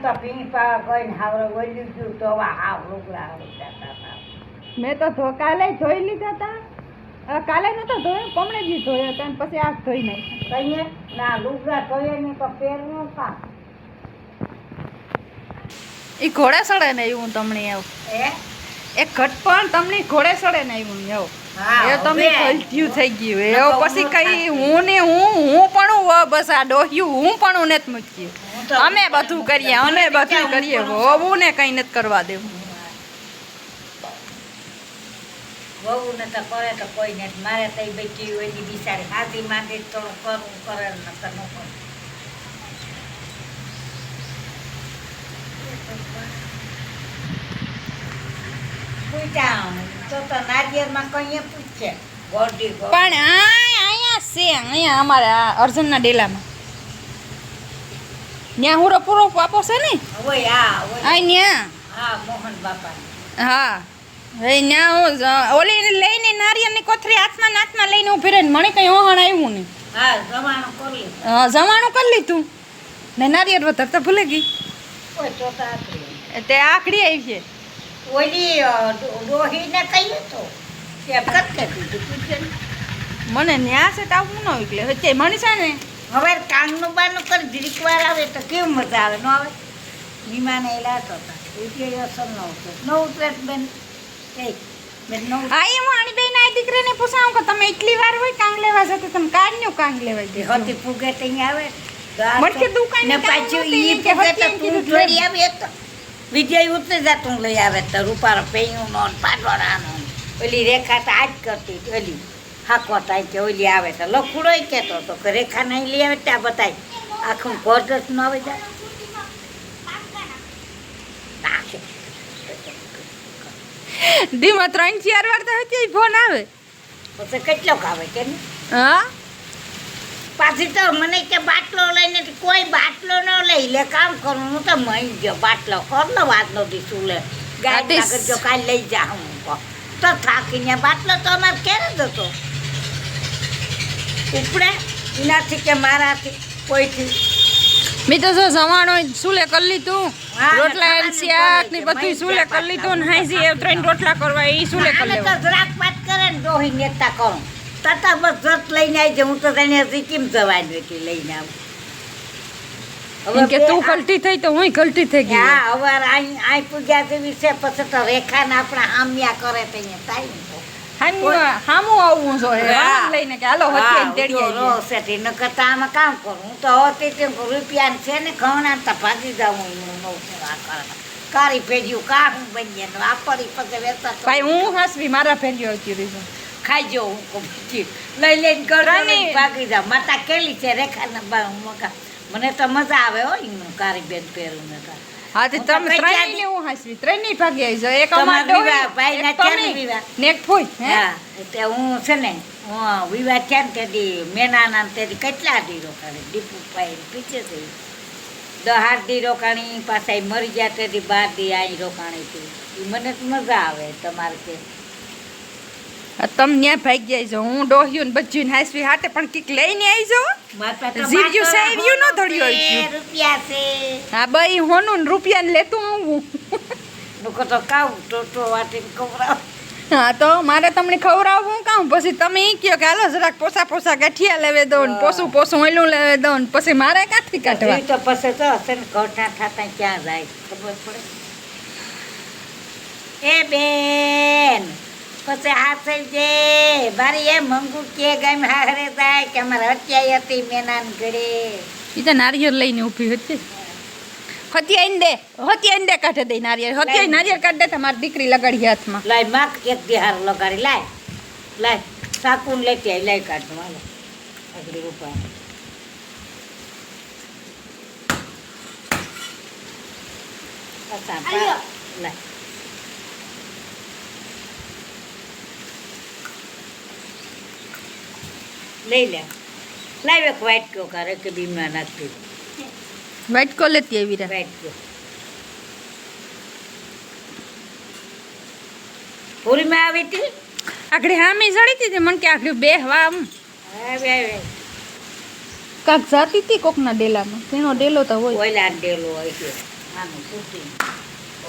તો પીપા કઈ હાવરે વળી ગયું તો હાવ લુગડા મેં તો કાલે ધોઈ લીધા હતા. કાલે નતો ધોયો, પમણે દી ધોયો હતા અને પછી આજ ધોઈ નાખ્યા. કહીએ ના લુગડા ધોયે નહીં તો પહેરવું કામ. એ ઘોડે સડે ને એવું તમને એવું એક ઘટ પણ તમને ઘોડે સડે ને એવું એવું એ તમે ગલત્યું થઈ ગયું એવું. પછી કઈ હું પણ બસ આ ડોહ્યું હું પણ નથી મૂક્યું. અમે બધું કરીએ હોવું ને કઈ નથી કરવા દેવું. બહુ ને તો કરે તો કોઈ ને મારે તો બેઠી હોય ની બિચારી હાથી માંગે તો કરવું કરે ન તો ન કરે. તો નારિયેળમાં કઈ પૂછશે પણ અહીંયા છે અહીંયા અમારા અર્જુનના ડેલામાં ત્યાં હુરો પૂરો આપો છે ને હા મોહન બાપા હા હવે ત્યાં ઓલી લઈને નારિયેળની કોથળી હાથમાં લઈને ઉભી રહીને મને કઈ ઓહણ આવ્યું નહીં. હા જમાણું કરી જમાણું કરી લીધું ને નારિયેળ વધારતા ભૂલે ગઈ. તે આખડી આવી છે. ઓલી ડોહીને કહીએ તો મને ન્યા છે તો આવું ન એટલે વચ્ચે મને છે ને હવે કાંગનું બારનું કરી જીરીક વાર આવે તો કેવું મજા આવે ન આવે. વિમાન એલાતો હતા એટલે અસર ન ઉતરે ન ઉતરે બેન હા હું આની બેન આ દીકરીને પૂછાવું કે તમે એટલી વાર હોય કાંગ લેવા જતો તમે કાઢ્યું કાંગ લેવા ગઈ હતી ફૂગે ત્યાં આવે મરકે દુકાન ને પાછું ઈ ફૂગે તો તું જોડી આવી તો વિજય ઉતરી જા તું લઈ આવે તો રૂપારો પેયું નો પાટવાડાનો ઓલી રેખા તો આજ કરતી ઓલી હાકો થાય કે ઓલી આવે તો લખુડો કહેતો હતો કે રેખા નહીં લઈ આવે ત્યાં બતાય આખું કોર્ટસ ન આવે જાય દીમાં 3-4 વાર તો હતી ફોન આવે પછી કેટલોક આવે કે હા પાછી તો મને કે બાટલો લઈને કોઈ બાટલો ન લઈ લે કામ કરું હું તો મહી ગયો બાટલો કર લો વાત નથી શું લે ગાડી આગળ જો કાલ લઈ જા હું તો થાકીને બાટલો તો અમારે ક્યારે જતો ઉપડે એનાથી કે મારાથી કોઈથી મેં તો જો જમાણો સુલે કરી લીધું રોટલા શાક ને બધું સુલે કરી લીધું ને હાઈજી 3 રોટલા કરવા એ સુલે કરી તો જરાક વાત કરે ને ડોહી નેતા કરું તતા બસ જત લઈને આવી જાઉં તો તેને હજી કેમ જવાની હતી લઈને આવું કે તું ગલતી થઈ તો હું ગલતી થઈ ગઈ. હા હવે આ પૂજા જેવી છે પછી તો રેખા ને આપણા હામ્યા કરે તો અહીંયા થાય હામું આવવું જોઈએ લઈને કે હાલો હોતી તેડી આવી સેટી ન કરતા આમાં કામ કરું હું તો હોતી તે રૂપિયા છે ને ઘણા તો ભાગી જાઉં કારી ભેજ્યું કા હું બની વાપરી પછી વેચતા ભાઈ હું હાસવી મારા ફેર્યો હતી રીઝન ખાઈ જો હું લઈ લઈને કરવાની ભાગી જાઉં માતા કેલી છે રેખા મકા મને તો મજા આવે હો એનું કારી બેન પહેરું ને હા તે તમે ત્રણેય ને હું હાસવી ત્રણેય ભાગી આવી જો એક અમાર ભાઈ ના ચાલી વિવાહ નેક ફોઈ હા તે હું છે ને હું વિવાહ છે ને તેથી મેનાના તેથી કેટલા દી રોકાણી દીપુ ભાઈ પીછે છે 10 દી રોકાણી પાછા મરી ગયા તેથી 12 દી અહીં રોકાણી હતી મને તો મજા આવે તમારે કે તમે ત્યાં ભાગી આવી જો હું ડોહ્યું ને બચ્યું હાસવી હાથે પણ કીક લઈને આવી જો જીવ્યું સાહેબ્યું ન ધડ્યો રૂપિયા છે હા બઈ હોનું ને રૂપિયા ને લેતું આવું લોકો તો કાવ ટોટો વાટીને ખવડાવ હા તો મારે તમને ખવડાવવું કામ પછી તમે ઈ કહો કે હાલો જરાક પોસા ગાંઠિયા લેવે દો ને પોસું ઓલું લેવે દો ને પછી મારે ક્યાંથી કાઢવા તો પછી તો હશે ને ઘટના થતા ક્યાં જાય ખબર પડે એ બેન પછી હાથ જે મારી એ મંગુ કે ગમ હારે જાય કે અમારે હત્યા હતી મેનાન ઘરે એ તો નારિયેળ લઈને ઊભી હતી હત્યાઈને દે કાઢે દે નારિયેળ કાઢ દે તમારી દીકરી લગાડી હાથમાં લાય માક એક દિહાર લગાડી લાય સાકુન લેતી આવી લાય કાઢું હાલો આગળ રૂપા લાય લઈ લે લાવ એક વાઇટ કયો કરે કે બીમના નાખતી વાઇટ કો લેતી આવી રે વાઇટ કયો પૂરીમાં આવી હતી આગળ હામી જડી હતી મને કે આગળ બેહવા આમ આવે કાક જાતી હતી કોકના ડેલામાં તેનો ડેલો તો હોય ઓલા ડેલો હોય છે આનું તૂટી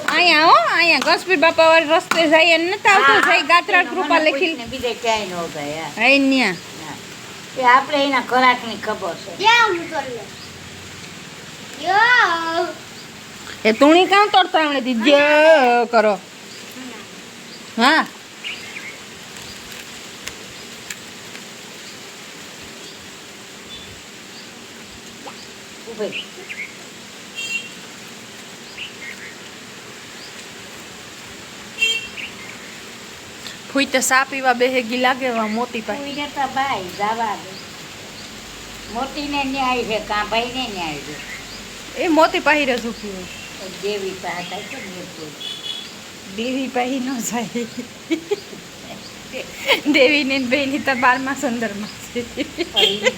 અહીંયા હો અહીંયા ગસપીર બાપા વાળા રસ્તે જાય એને નથી આવતું જય ગાત્રા કૃપા લખી બીજે ક્યાંય ન ગયા હે ન્યા એ આપણે એના ખોરાકની ખબર છે એ તુણી કામ તોડતા એમણે દીજે કરો હા ઉભી ફૂઈ તો સા પીવા બેહેગી લાગે વા મોતી પાસે ઉઈને તો ભાઈ જવા દે મોતીને ન્યાય છે કાં ભાઈને ન્યાય છે એ મોતી પાહી રસ ઉભી હોય દેવી પાસે થાય છે નિર્ભુલ દેવી પાહી ન જાય દેવી ને બેની તો 12મા સંદરમાં છે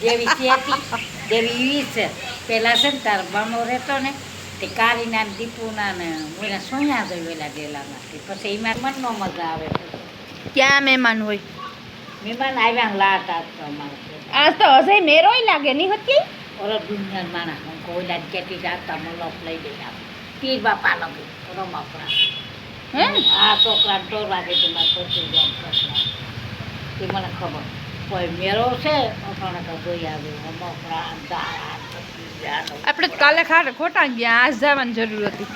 દેવી હતી દેવી ઈ છે પેલા છે ને તાર બનો રહેતો ને તે કારીના ને દીપુના ને ઓલા સોયા ગયેલા ડેલામાંથી પછી એમાં મન નો મજા આવે ક્યાં મહેમાન હોય મહેમાન આવ્યા ને લાટ આપતો અમારે આજ તો હશે મેરોય લાગે નહીં હતી ઓલા દુનિયા માણસ કોઈલા કેટી જાતા મલોપ લઈ ગયા પીર બાપા લગે રમકડા હે આ છોકરા તો વાગે તો મારે પહોંચી જાય છોકરા એ મને ખબર કોઈ મેરો છે અટાણે તો જોઈ આવ્યું રમકડા દાળા આપણે તો કાલે ખોટા ગયા આજ જવાની જરૂર હતી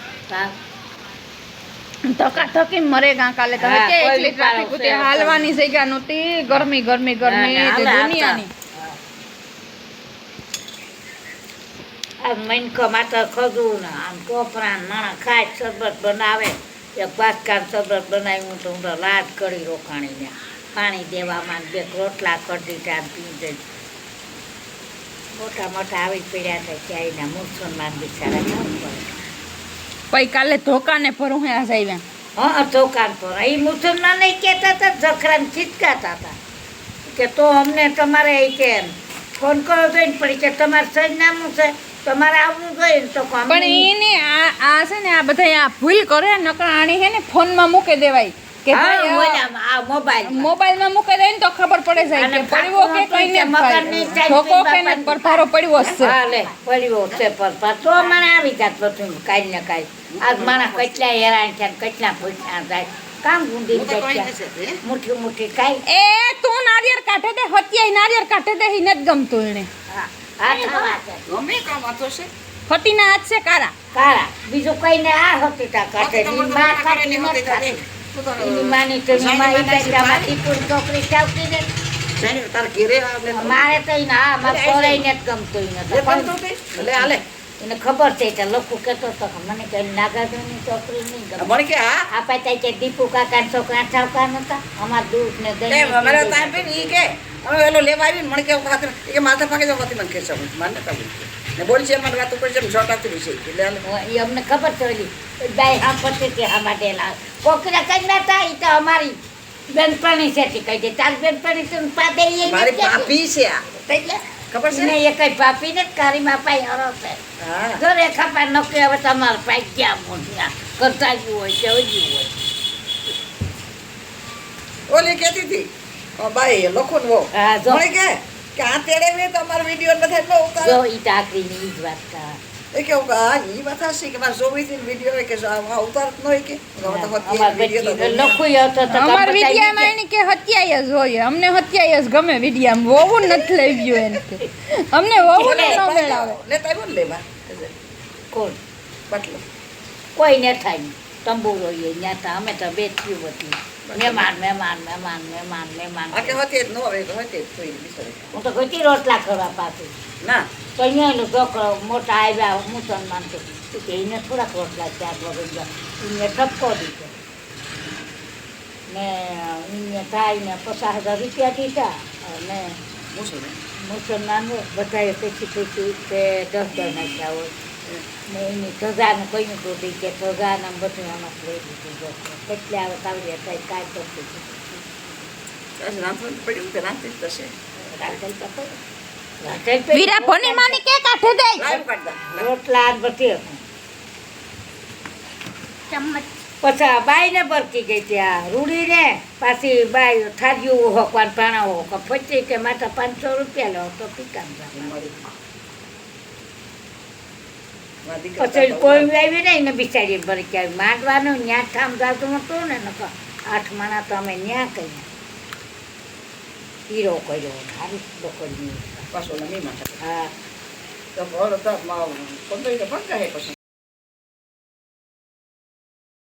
ધક્કા ધક્કી મરે ગા કાલે તો હા, કે કોઈ એટલી ટ્રાફિક ઉપાડો ઉતે છે, હાલવાની જગ્યા નહોતી ગરમી ગરમી ગરમી ના, તે ના, દુનિયાની આ મનકો માત્ર ખજૂર ને આમ કોપરા ને માણા ખાય શરબત બનાવે એક ભાસ્કર શરબત બનાવ્યું તો હું તો લાજ કરી રોકાણીને પાણી દેવામાં બે રોટલા કરી દીધા પી જઈ મોટા મોટા આવી પડ્યા હતા ક્યાંયના મુસલમાન બિચારા કામ કરે પછી કાલે ધોકાને ભરું હે આવ્યા હા દુકાન પર એ મુસલમાન નહીં કહેતા હતા જખરાને ચીચકાતા હતા કે તો અમને તમારે એ કે ફોન કરો જોઈને પડી કે તમારે સરનામું છે તમારે આવવું જોઈએ ને તો કામ પણ એને આ છે ને આ બધા આ ભૂલ કરે નકર આણી હે ને ફોનમાં મૂકી દેવાય કે મોબાઈલમાં મૂકી દે ને તો ખબર પડે જાય કે પડ્યો કે કઈ ને ધોકો કે ને પરભારો પડ્યો હશે પડ્યો છે પર તો મને આવી જાત બધું કાંઈ ને કાંઈ આજ માણસ કેટલા હેરાન છે કેટલા પૈસા જાય કામ ગુંડી મુઠ્ઠી મુઠ્ઠી કાંઈ એ તું નારિયેળ કાઢે દે હત્યાય નારિયેળ કાઢે દે હિને જ ગમતું એને ફટીના હાથ છે કારા કારા બીજું કઈ ને આ હતી તા કાઢે માં કાઢી મત કાઢે એની માની તો એની માં ઈ બેટામાંથી પૂરી છોકરી ચાવતી ને મારે તો એને હા મારે સોરાઈને જ ગમતું એને એને ખબર છે કે લખું કેતો તો મને કઈ નાગાર્જુનની છોકરી નહીં ગમે મને કે હા આપા ત્યાં કે દીપુ કાકા છોકરા ચાવકા નતા અમાર દૂધ ને દહીં અમારે તાય બેન ઈ કે અમે વેલો લેવા આવી મને કે ખાતર એ માથા પાકે જો હતી મને કે છે મને નતા બોલતી ને બોલ છે મને વાત ઉપર જેમ છોટાતી વિશે એટલે એ અમને ખબર છે ઓલી દાઈ હા પછી કે આમાં ડેલા કોકરા કઈ નતા ઈ તો અમારી બેનપણી છે કહી દે તાર બેનપણી તો પાદે એ મારી પાપી છે આ એટલે ખબર છે ને એ કઈ પાપી ને કારી માં પાઈ હરો છે હા ઘરે ખપા નોકરી હવે તમારે પાઈ ગયા મોઢિયા કરતા જ હોય કે ઓજી હોય ઓલી કહેતી હતી ઓ બાઈ લખો ને વો હા, જો. મને કે આ તેડે મે તમારો વિડિયો બધા નો ઉતાર જો ઈ ટાકરી ની જ વાત કા એ કે આ ઈ વાત હશે કે માર જોવી થી વિડિયો કે આ ઉતાર નો કે અમાર બેટી લખું હતો તો અમાર વિડિયામાં એને કે હત્યાય જ હોય અમને હત્યાય જ ગમે વિડિયામાં વોવું નથી લઈ ગયો એને કે અમને વોવું ન મેળાવે લેતા બોલ લેવા કોણ બટલો કોઈ ને થાય તંબુરો એ ન્યા અમે તો બેઠ્યું હતી મહેમાન મહેમાન મહેમાન મહેમાન મહેમાન આ કે હોતે નો હવે તો હોતે કોઈ બિચારી હું તો ગોતી રોટલા કરવા પાછું ના તો અહીંયાનો છોકરો મોટા આવ્યા મુસલમાન તો કે એને થોડાક રોટલા ચાર વગર એને ઠપકો દીધો ને એને થાય ને 50,000 રૂપિયા દીધા અને મુસલમાન બધાએ પછી તે 10 નાખ્યા હોય ને એની સજાનું કહ્યું હતું કે સજાના બધું આમાં લઈ દીધું એટલે આવે કાવડી થાય કાંઈ કરતું રાંધવાનું પડ્યું કે રાંધી થશે વીરા ભણી માની કે કાઢે દે લાઈવ કાઢતા રોટલા જ બધી પછી બાઈને બરકી ગઈ ત્યાં રૂડી ને પાછી બાઈ થાળીઓ હોકવાન પાણા હોક પછી કે માતા 500 રૂપિયા લો તો પીકામ મારા દીકરા પછી કોઈ આવી નહીં ને બિચારી ભરી કે માંડવાનું ન્યા ઠામ જાતું હતું ને નકર 8 માણા તો અમે ન્યા કર્યા હીરો કર્યો સારું બકોડી પાછો ઓલા મીમાં છે. હા તો ઓલો તો પંદર તો પંદર પછી